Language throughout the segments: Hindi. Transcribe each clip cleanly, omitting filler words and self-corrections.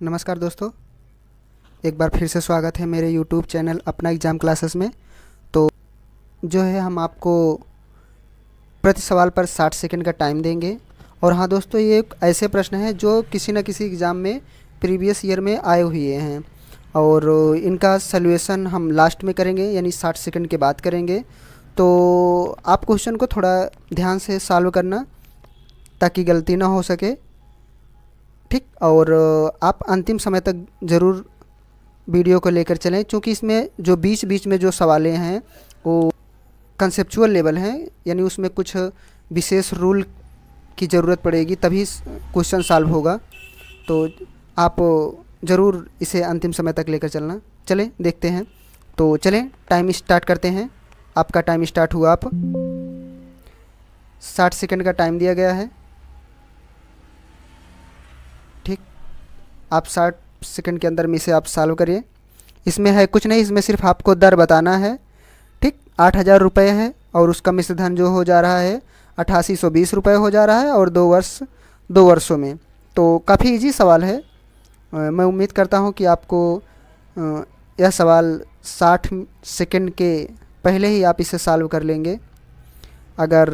नमस्कार दोस्तों, एक बार फिर से स्वागत है मेरे YouTube चैनल अपना एग्ज़ाम क्लासेस में। तो जो है हम आपको प्रति सवाल पर 60 सेकंड का टाइम देंगे। और हाँ दोस्तों, ये एक ऐसे प्रश्न हैं जो किसी न किसी एग्ज़ाम में प्रीवियस ईयर में आए हुए हैं और इनका सॉल्यूशन हम लास्ट में करेंगे, यानी 60 सेकंड के बाद करेंगे। तो आप क्वेश्चन को थोड़ा ध्यान से सॉल्व करना ताकि गलती ना हो सके, ठीक। और आप अंतिम समय तक ज़रूर वीडियो को लेकर चलें, क्योंकि इसमें जो बीच बीच में जो सवालें हैं वो कंसेप्चुअल लेवल हैं, यानी उसमें कुछ विशेष रूल की ज़रूरत पड़ेगी तभी क्वेश्चन सॉल्व होगा। तो आप ज़रूर इसे अंतिम समय तक लेकर चलना। चलें देखते हैं। तो चलें टाइम स्टार्ट करते हैं। आपका टाइम स्टार्ट हुआ। आप 60 सेकंड का टाइम दिया गया है, ठीक। आप 60 सेकंड के अंदर में इसे आप सॉल्व करिए। इसमें है कुछ नहीं, इसमें सिर्फ आपको दर बताना है, ठीक। 8,000 रुपये है और उसका मिश्र धन जो हो जा रहा है 8820 रुपये हो जा रहा है, और 2 वर्षों में। तो काफ़ी इजी सवाल है। मैं उम्मीद करता हूँ कि आपको यह सवाल 60 सेकंड के पहले ही आप इसे सॉल्व कर लेंगे। अगर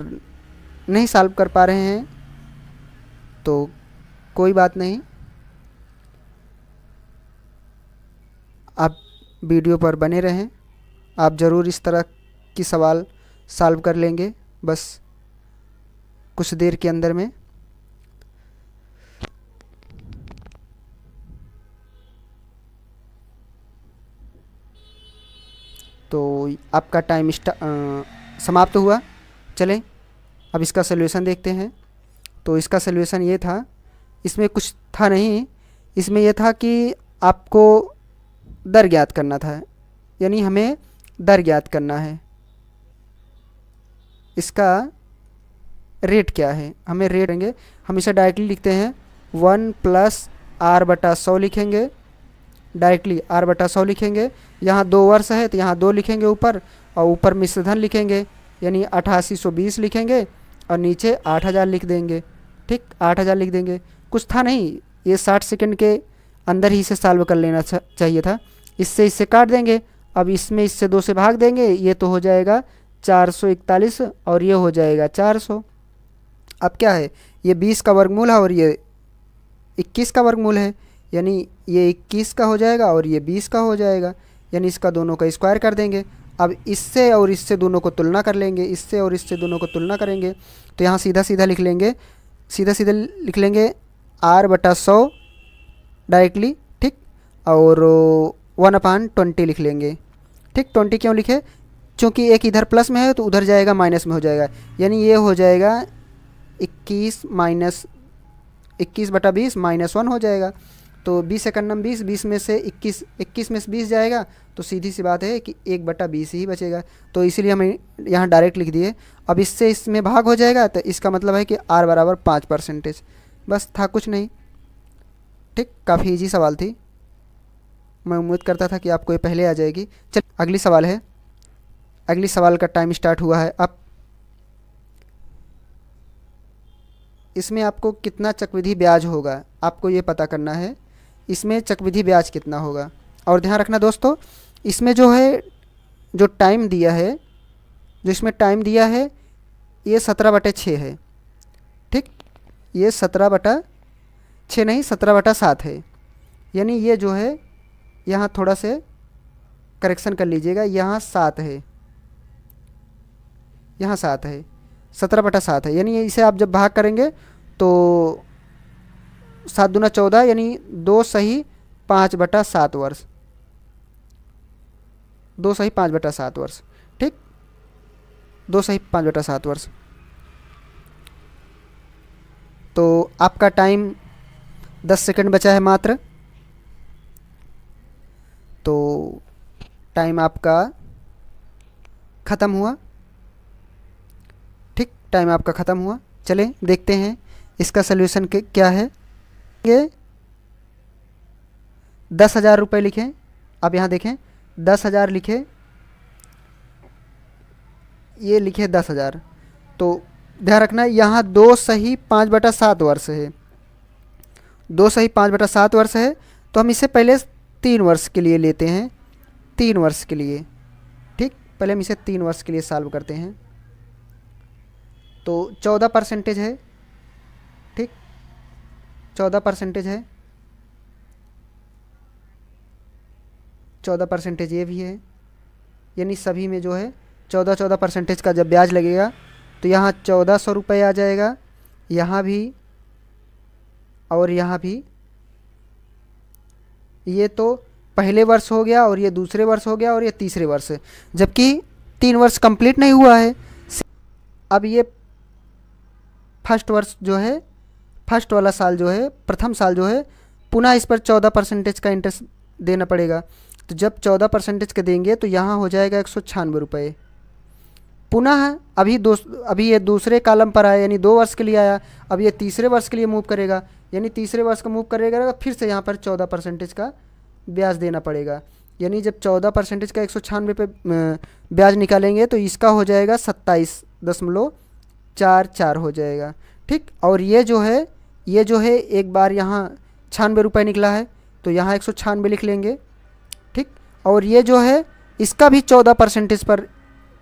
नहीं सॉल्व कर पा रहे हैं तो कोई बात नहीं, आप वीडियो पर बने रहें। आप ज़रूर इस तरह की सवाल सॉल्व कर लेंगे बस कुछ देर के अंदर में। तो आपका टाइम समाप्त हुआ। चलें अब इसका सलूशन देखते हैं। तो इसका सलूशन ये था, इसमें कुछ था नहीं, इसमें यह था कि आपको दर ज्ञात करना था, यानी हमें दर ज्ञात करना है। इसका रेट क्या है, हमें रेट देंगे। हम इसे डायरेक्टली लिखते हैं 1 + r/100 लिखेंगे। डायरेक्टली r/100 लिखेंगे। यहाँ 2 वर्ष है तो यहाँ 2 लिखेंगे ऊपर, और ऊपर मिश्र धन लिखेंगे, यानी 8820 लिखेंगे और नीचे 8,000 लिख देंगे, ठीक। 8,000 लिख देंगे। कुछ था नहीं, ये 60 सेकंड के अंदर ही इसे सॉल्व कर लेना चाहिए था। इससे काट देंगे। अब इसमें इससे 2 से भाग देंगे, ये तो हो जाएगा 441 और ये हो जाएगा 400। अब क्या है, ये 20 का वर्गमूल है और ये 21 का वर्गमूल है, यानी ये 21 का हो जाएगा और ये 20 का हो जाएगा, यानी इसका दोनों का स्क्वायर कर देंगे। अब इससे और इससे दोनों को तुलना कर लेंगे, इससे और इससे दोनों को तुलना करेंगे। तो यहाँ सीधा सीधा लिख लेंगे, r/100 डायरेक्टली, ठीक। और 1/20 लिख लेंगे, ठीक। 20 क्यों लिखे, क्योंकि एक इधर प्लस में है तो उधर जाएगा माइनस में हो जाएगा, यानी ये हो जाएगा 21 बटा 20 -1 हो जाएगा। तो 20 एकन्नम 20, 20 में से 21 में से 20 जाएगा, तो सीधी सी बात है कि 1/20 ही बचेगा। तो इसीलिए हमें यहाँ डायरेक्ट लिख दिए। अब इससे इसमें भाग हो जाएगा, तो इसका मतलब है कि r बराबर 5%। बस था कुछ नहीं, ठीक। काफ़ी इजी सवाल थी। मैं उम्मीद करता था कि आपको ये पहले आ जाएगी। चल अगली सवाल है। अगली सवाल का टाइम स्टार्ट हुआ है। अब इसमें आपको कितना चक्रवृद्धि ब्याज होगा आपको ये पता करना है। इसमें चक्रवृद्धि ब्याज कितना होगा। और ध्यान रखना दोस्तों, इसमें जो है जो टाइम दिया है, जो इसमें टाइम दिया है ये 17/6 है, ठीक। ये 17/6 नहीं, 17/7 है, यानी ये जो है यहाँ थोड़ा से करेक्शन कर लीजिएगा, यहाँ 7 है, यहाँ 7 है, 17/7 है। यानी इसे आप जब भाग करेंगे तो 7 दूना 14, यानी 2 सही 5/7 वर्ष, 2 सही 5/7 वर्ष, ठीक। 2 सही 5/7 वर्ष। तो आपका टाइम 10 सेकंड बचा है मात्र। तो टाइम आपका ख़त्म हुआ, ठीक। टाइम आपका ख़त्म हुआ। चलें देखते हैं इसका सलूशन क्या है। ये 10,000 रुपये लिखें। अब यहाँ देखें 10,000 लिखे, ये लिखे 10,000। तो ध्यान रखना यहाँ 2 सही 5/7 वर्ष है, 2 सही 5/7 वर्ष है, तो हम इसे पहले 3 वर्ष के लिए लेते हैं, 3 वर्ष के लिए। ठीक, पहले हम इसे 3 वर्ष के लिए सॉल्व करते हैं। तो 14% है। ठीक, 14% है, 14% ये भी है, यानी सभी में जो है 14% का जब ब्याज लगेगा तो यहाँ 1400 रुपये आ जाएगा, यहाँ भी और यहाँ भी। ये तो पहले वर्ष हो गया और ये दूसरे वर्ष हो गया और ये तीसरे वर्ष, जबकि 3 वर्ष कंप्लीट नहीं हुआ है। अब ये फर्स्ट वर्ष जो है, फर्स्ट वाला साल जो है, प्रथम साल जो है, पुनः इस पर 14% का इंटरेस्ट देना पड़ेगा। तो जब 14% का देंगे तो यहाँ हो जाएगा 196 रुपये। पुनः अभी ये दूसरे कॉलम पर आया, यानी 2 वर्ष के लिए आया, अब ये तीसरे वर्ष के लिए मूव करेगा, यानी तीसरे वर्ष का मूव करेगा, फिर से यहाँ पर 14% का ब्याज देना पड़ेगा। यानी जब 14% का 196 पे ब्याज निकालेंगे तो इसका हो जाएगा 27.44 हो जाएगा। ठीक, और ये जो है एक बार यहाँ 96 रुपये निकला है तो यहाँ 196 लिख लेंगे। ठीक, और ये जो है इसका भी 14% पर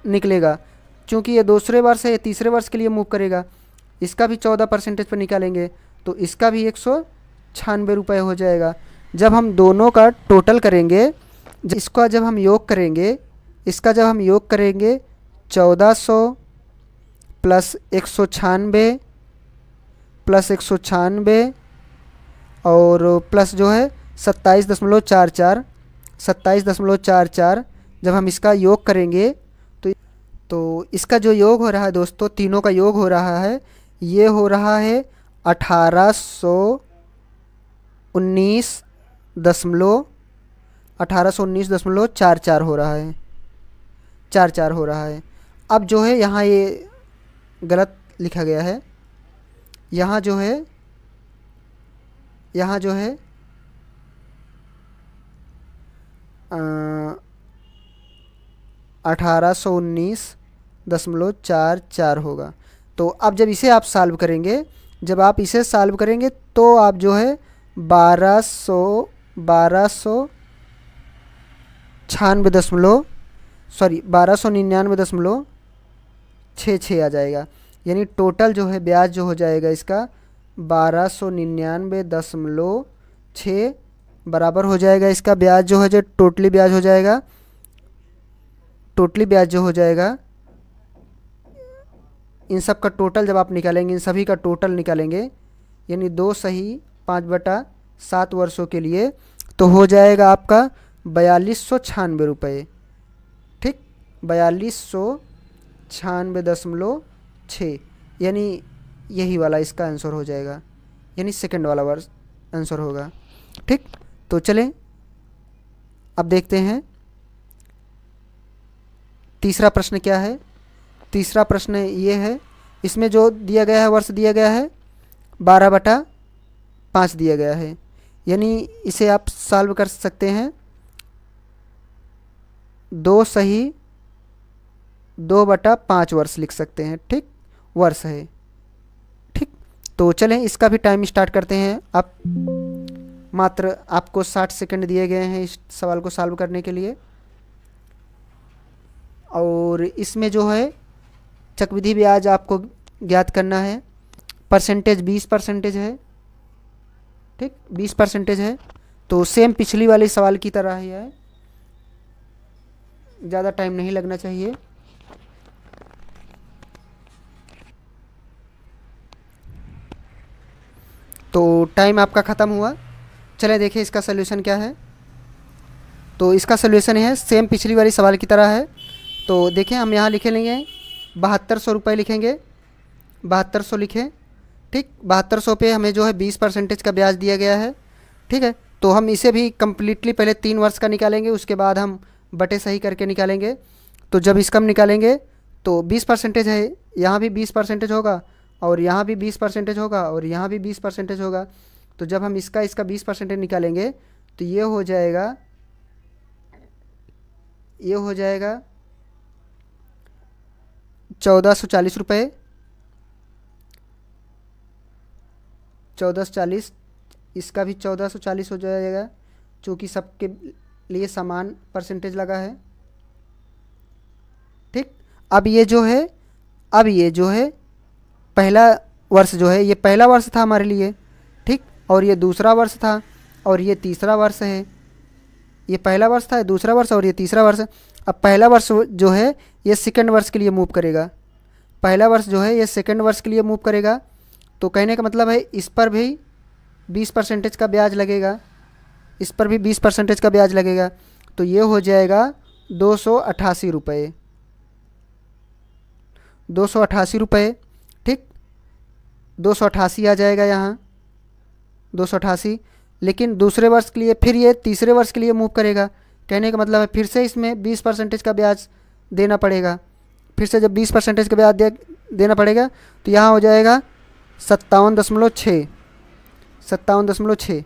निकलेगा, क्योंकि ये दूसरे वर्ष है, ये तीसरे वर्ष के लिए मूव करेगा, इसका भी 14% पर निकालेंगे तो इसका भी 196 रुपये हो जाएगा। जब हम दोनों का टोटल करेंगे, इसका जब हम योग करेंगे, 1400 प्लस 196 प्लस 196 और प्लस जो है 27.44 जब हम इसका योग करेंगे तो इसका जो योग हो रहा है दोस्तों, तीनों का योग हो रहा है, ये हो रहा है 1819.44 हो रहा है, 44 हो रहा है। अब जो है यहाँ ये गलत लिखा गया है, यहाँ जो है 1819.44 होगा। तो अब जब इसे आप सॉल्व करेंगे, तो आप जो है 1299.66 आ जाएगा। यानी टोटल जो है ब्याज जो हो जाएगा इसका 1299.6 बराबर हो जाएगा। इसका ब्याज जो है, जो टोटली ब्याज हो जाएगा, इन सब का टोटल जब आप निकालेंगे, इन सभी का टोटल निकालेंगे, यानी 2 सही 5/7 वर्षों के लिए, तो हो जाएगा आपका 4296 रुपये। ठीक, 4296.6, यानी यही वाला इसका आंसर हो जाएगा, यानी सेकंड वाला वर्ष आंसर होगा। ठीक, तो चलें अब देखते हैं तीसरा प्रश्न क्या है। तीसरा प्रश्न ये है, इसमें जो दिया गया है वर्ष दिया गया है 12/5 दिया गया है, यानी इसे आप सॉल्व कर सकते हैं 2 सही 2/5 वर्ष लिख सकते हैं। ठीक, वर्ष है। ठीक, तो चलें इसका भी टाइम स्टार्ट करते हैं। आप मात्र आपको 60 सेकंड दिए गए हैं इस सवाल को सॉल्व करने के लिए, और इसमें जो है चक्रवृद्धि ब्याज आपको ज्ञात करना है। परसेंटेज 20% है। ठीक, 20% है, तो सेम पिछली वाले सवाल की तरह ही है, ज़्यादा टाइम नहीं लगना चाहिए। तो टाइम आपका ख़त्म हुआ। चले देखिए इसका सलूशन क्या है। तो इसका सलूशन है सेम पिछली वाली सवाल की तरह है। तो देखिए हम यहाँ लिखे लेंगे 7200 रुपये लिखेंगे, 7200 लिखें। ठीक, 7200 पे हमें जो है 20% का ब्याज दिया गया है। ठीक है, तो हम इसे भी कम्प्लीटली पहले 3 वर्ष का निकालेंगे, उसके बाद हम बटे सही करके निकालेंगे। तो जब इसका हम निकालेंगे तो 20% है, यहाँ भी 20% होगा और यहाँ भी 20% होगा और यहाँ भी 20% होगा। तो जब हम इसका 20% निकालेंगे तो ये हो जाएगा 1440 रुपये, 1440, इसका भी 1440 हो जाएगा, चूँकि सबके लिए समान परसेंटेज लगा है। ठीक, अब ये जो है पहला वर्ष जो है, ये पहला वर्ष था हमारे लिए। ठीक, और ये दूसरा वर्ष था और ये तीसरा वर्ष है। ये पहला वर्ष था, दूसरा वर्ष और ये तीसरा वर्ष। अब पहला वर्ष जो है ये सेकंड वर्ष के लिए मूव करेगा। पहला वर्ष जो है ये सेकंड वर्ष के लिए मूव करेगा। तो कहने का मतलब है इस पर भी 20% का ब्याज लगेगा, इस पर भी 20% का ब्याज लगेगा। तो ये हो जाएगा 288 रुपये, 288 रुपये। ठीक, 288 आ जाएगा यहाँ, 288। लेकिन दूसरे वर्ष के लिए फिर ये तीसरे वर्ष के लिए मूव करेगा। कहने का मतलब है फिर से इसमें 20% का ब्याज देना पड़ेगा। फिर से जब 20% का ब्याज देना पड़ेगा तो यहाँ हो जाएगा 57.6, 57.6।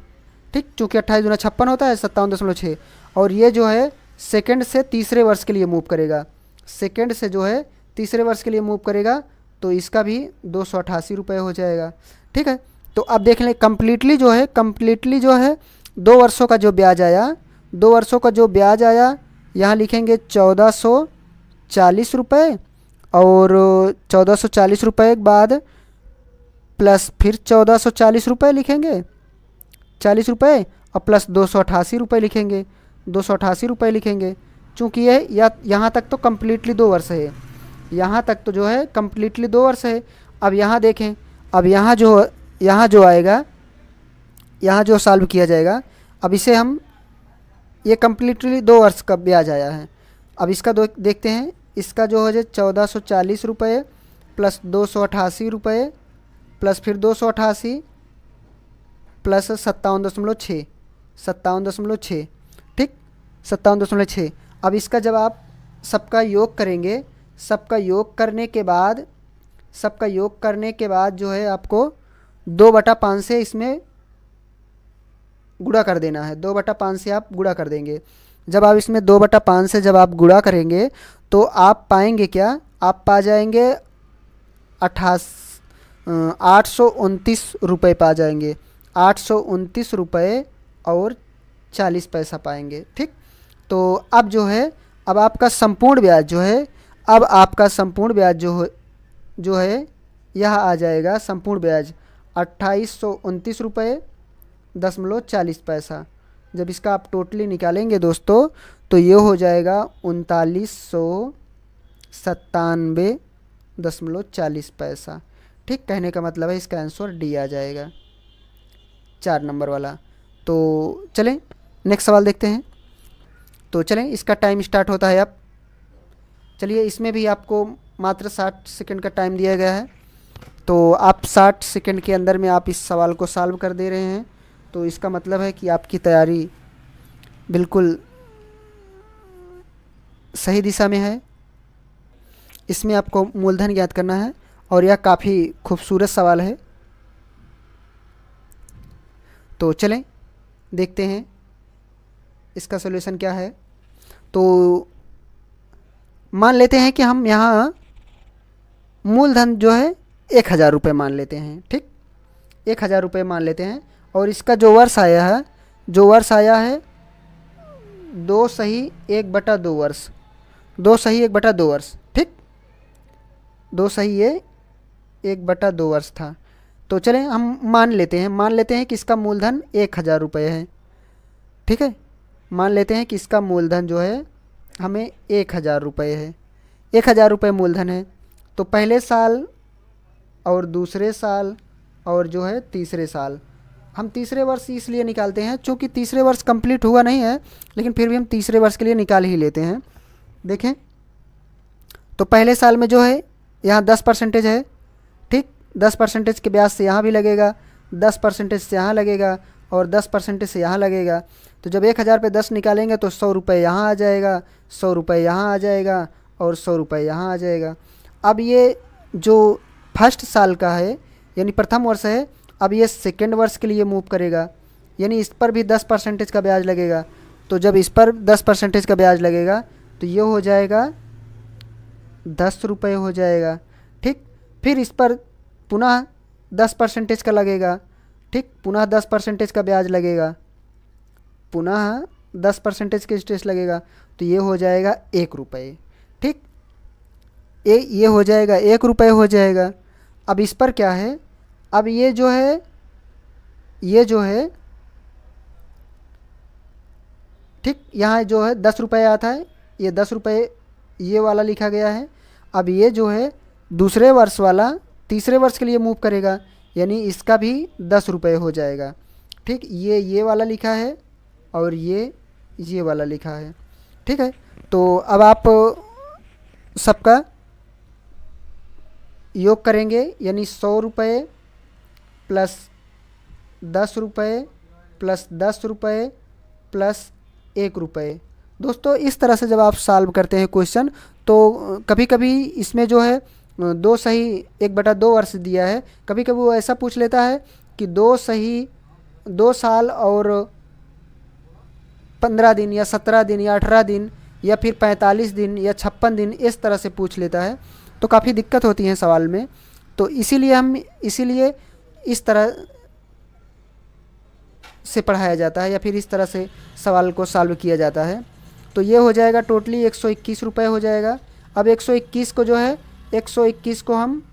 ठीक, चूँकि 28 दूना 56 होता है, 57.6। और ये जो है सेकंड से तीसरे वर्ष के लिए मूव करेगा, सेकंड से जो है तीसरे वर्ष के लिए मूव करेगा। तो इसका भी 288 रुपये हो जाएगा। ठीक है, तो अब देख लें कम्प्लीटली जो है 2 वर्षों का जो ब्याज आया, 2 वर्षों का जो ब्याज आया यहाँ लिखेंगे 1440 रुपये, और 1440 रुपये के बाद प्लस फिर 1440 रुपये लिखेंगे, 40 रुपये, और प्लस 288 रुपये लिखेंगे, 288 रुपये लिखेंगे। चूँकि ये यहाँ तक तो कम्प्लीटली 2 वर्ष है, यहाँ तक तो जो है कम्प्लीटली 2 वर्ष है। अब यहाँ देखें, अब यहाँ जो आएगा, यहाँ जो सॉल्व किया जाएगा, अब इसे हम, ये कम्प्लीटली 2 वर्ष का ब्याज आया है। अब इसका देखते हैं, इसका जो है 1440 रुपये प्लस 288 रुपये प्लस फिर 288 प्लस 57.6, 57.6। ठीक, 57.6। अब इसका जब आप सबका योग करेंगे, सबका योग करने के बाद जो है आपको 2/5 से इसमें गुणा कर देना है, 2/5 से आप गुणा कर देंगे। जब आप इसमें 2/5 से जब आप गुणा करेंगे तो आप पाएंगे क्या, आप पा जाएंगे 829 रुपये पा जाएंगे, 829 रुपये और 40 पैसा पाएंगे। ठीक, तो अब जो है, अब आपका संपूर्ण ब्याज जो है, अब आपका संपूर्ण ब्याज जो है यह आ जाएगा, संपूर्ण ब्याज 2829 रुपये 0.40 पैसा। जब इसका आप टोटली निकालेंगे दोस्तों तो ये हो जाएगा 3997.40 पैसा। ठीक, कहने का मतलब है इसका आंसर डी आ जाएगा, 4 नंबर वाला। तो चलें नेक्स्ट सवाल देखते हैं। तो चलें, इसका टाइम स्टार्ट होता है अब। चलिए, इसमें भी आपको मात्र 60 सेकंड का टाइम दिया गया है। तो आप 60 सेकंड के अंदर में आप इस सवाल को सॉल्व कर दे रहे हैं। तो इसका मतलब है कि आपकी तैयारी बिल्कुल सही दिशा में है। इसमें आपको मूलधन ज्ञात करना है और यह काफ़ी खूबसूरत सवाल है। तो चलें देखते हैं इसका सॉल्यूशन क्या है। तो मान लेते हैं कि हम यहाँ मूलधन जो है 1000 रुपये मान लेते हैं। ठीक, 1000 रुपये मान लेते हैं, और इसका जो वर्ष आया है, 2 सही 1/2 वर्ष, 2 सही 1/2 वर्ष। ठीक, 2 सही ये 1/2 वर्ष था। तो चलें हम मान लेते हैं कि इसका मूलधन 1000 रुपये है। ठीक है, मान लेते हैं कि इसका मूलधन जो है हमें 1000 रुपये है, 1000 रुपये मूलधन है। तो पहले साल और दूसरे साल और जो है तीसरे साल, हम तीसरे वर्ष इसलिए निकालते हैं चूँकि तीसरे वर्ष कंप्लीट हुआ नहीं है, लेकिन फिर भी हम तीसरे वर्ष के लिए निकाल ही लेते हैं। देखें, तो पहले साल में जो है यहाँ 10% है। ठीक, 10% के ब्याज से यहाँ भी लगेगा, 10% से यहाँ लगेगा और 10% से यहाँ लगेगा। तो जब 1000 पे 10 निकालेंगे तो 100 रुपये यहाँ आ जाएगा, 100 रुपये यहाँ आ जाएगा और 100 रुपये यहाँ आ जाएगा। अब ये जो फर्स्ट साल का है यानी प्रथम वर्ष है, अब ये सेकेंड वर्ष के लिए मूव करेगा, यानी इस पर भी 10% का ब्याज लगेगा। तो जब इस पर 10% का ब्याज लगेगा तो ये हो जाएगा 10 रुपये हो जाएगा। ठीक, फिर इस पर पुनः 10% का लगेगा ठीक, पुनः 10% का ब्याज लगेगा, पुनः 10% का इंटरेस्ट लगेगा, तो ये हो जाएगा 1 रुपये। ठीक, ये हो जाएगा 1 रुपये हो जाएगा। अब इस पर क्या है, अब ये जो है ठीक, यहाँ जो है 10 रुपये आता है, ये 10 रुपये ये वाला लिखा गया है। अब ये जो है दूसरे वर्ष वाला तीसरे वर्ष के लिए मूव करेगा, यानी इसका भी 10 रुपये हो जाएगा। ठीक, ये वाला लिखा है और ये वाला लिखा है। ठीक है, तो अब आप सबका योग करेंगे, यानी 100 रुपये प्लस 10 रुपये प्लस 10 रुपये प्लस 1 रुपये। दोस्तों इस तरह से जब आप सॉल्व करते हैं क्वेश्चन, तो कभी कभी इसमें जो है 2 सही 1/2 वर्ष दिया है, कभी कभी वो ऐसा पूछ लेता है कि 2 सही 2 साल और 15 दिन या 17 दिन या 18 दिन या फिर 45 दिन या 56 दिन, इस तरह से पूछ लेता है, तो काफ़ी दिक्कत होती है सवाल में। तो इसीलिए इस तरह से पढ़ाया जाता है या फिर इस तरह से सवाल को सॉल्व किया जाता है। तो ये हो जाएगा टोटली 121 रुपये हो जाएगा। अब 121 को जो है 121 को हम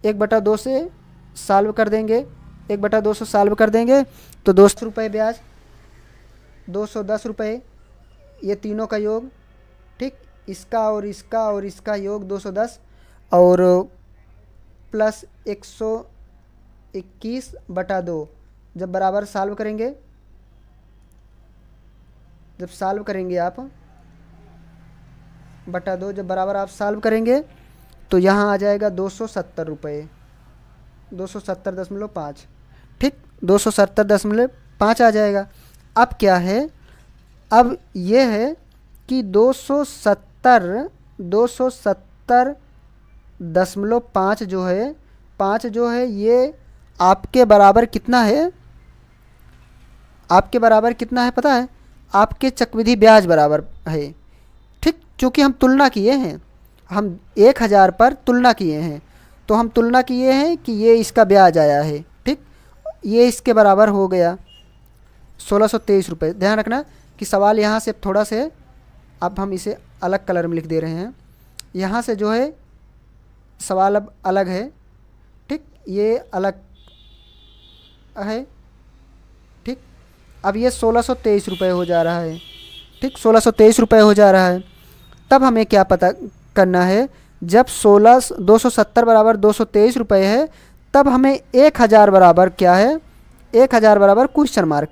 1/2 से सॉल्व कर देंगे, 1/2 से सॉल्व कर देंगे तो 200 रुपये ब्याज, 210 रुपये ये तीनों का योग। ठीक, इसका और इसका योग 210 और प्लस 121/2 जब बराबर सॉल्व करेंगे, जब सॉल्व करेंगे आप बटा 2 जब बराबर आप सॉल्व करेंगे तो यहाँ आ जाएगा 270 रुपये, 270.5। ठीक, 270.5 आ जाएगा। अब क्या है, अब ये है कि 270.5 जो है 5 जो है ये आपके बराबर कितना है, आपके बराबर कितना है पता है, आपके चक्रवृद्धि ब्याज बराबर है। ठीक, चूँकि हम तुलना किए हैं, हम 1000 पर तुलना किए हैं, तो हम तुलना किए हैं कि ये इसका ब्याज आया है। ठीक, ये इसके बराबर हो गया 1623 रुपये। ध्यान रखना कि सवाल यहाँ से थोड़ा से अब हम इसे अलग कलर में लिख दे रहे हैं, यहाँ से जो है सवाल अब अलग है। ठीक, ये अलग है। ठीक, अब ये 1623 रुपये हो जा रहा है। ठीक, 1623 रुपये हो जा रहा है। तब हमें क्या पता करना है, जब 270 बराबर 223 रुपये है, तब हमें 1000 बराबर क्या है, 1000 बराबर क्वेश्चन मार्क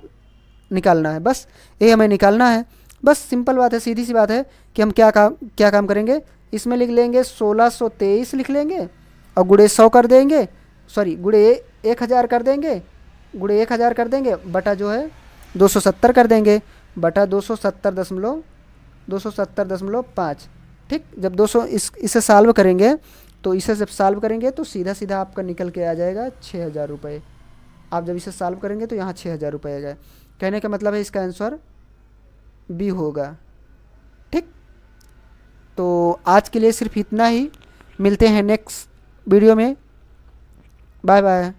निकालना है। बस ये हमें निकालना है, बस सिंपल बात है, सीधी सी बात है कि हम क्या काम करेंगे, इसमें लिख लेंगे 1623 लिख लेंगे और गुणे 100 कर देंगे, सॉरी गुणे 1000 कर देंगे, गुणे 1000 कर देंगे बटा जो है 270 कर देंगे, बटा 270.5। ठीक, जब 200 इसे सॉल्व करेंगे तो इसे जब सॉल्व करेंगे तो सीधा सीधा आपका निकल के आ जाएगा 6000 रुपये। आप जब इसे सॉल्व करेंगे तो यहाँ 6000 रुपये आ जाए। कहने का मतलब है इसका आंसर बी होगा। ठीक, तो आज के लिए सिर्फ इतना ही, मिलते हैं नेक्स्ट वीडियो में, बाय बाय।